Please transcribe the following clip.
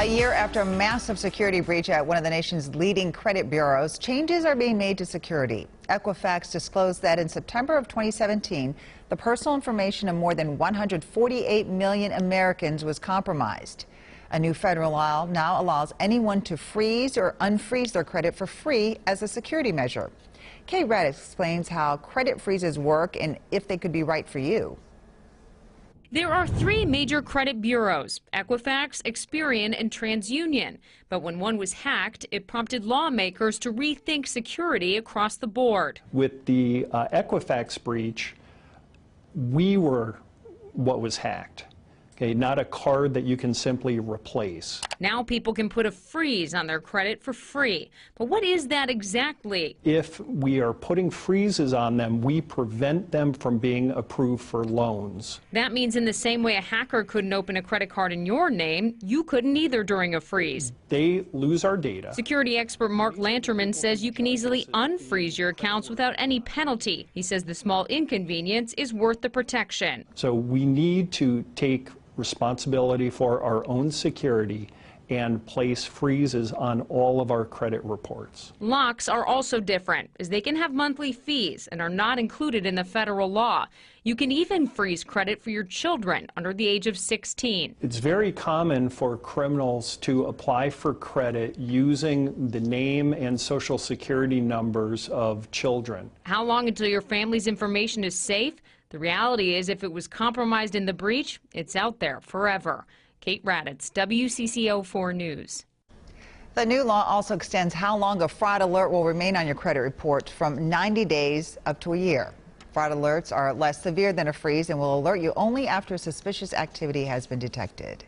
A year after a massive security breach at one of the nation's leading credit bureaus, changes are being made to security. Equifax disclosed that in September of 2017, the personal information of more than 148 million Americans was compromised. A new federal law now allows anyone to freeze or unfreeze their credit for free as a security measure. Kate Raddatz explains how credit freezes work and if they could be right for you. There are three major credit bureaus, Equifax, Experian, and TransUnion. But when one was hacked, it prompted lawmakers to rethink security across the board. With the Equifax breach, we were what was hacked. Okay, not a card that you can simply replace. Now people can put a freeze on their credit for free. But what is that exactly? If we are putting freezes on them, we prevent them from being approved for loans. That means in the same way a hacker couldn't open a credit card in your name, you couldn't either during a freeze. They lose our data. Security expert Mark Lanterman says you can easily unfreeze your accounts without any penalty. He says the small inconvenience is worth the protection. So we need to take responsibility for our own security and place freezes on all of our credit reports. Locks are also different, as they can have monthly fees and are not included in the federal law. You can even freeze credit for your children under the age of 16. It's very common for criminals to apply for credit using the name and social security numbers of children. How long until your family's information is safe? The reality is, if it was compromised in the breach, it's out there forever. Kate Raddatz, WCCO 4 News. The new law also extends how long a fraud alert will remain on your credit report from 90 days up to a year. Fraud alerts are less severe than a freeze and will alert you only after suspicious activity has been detected.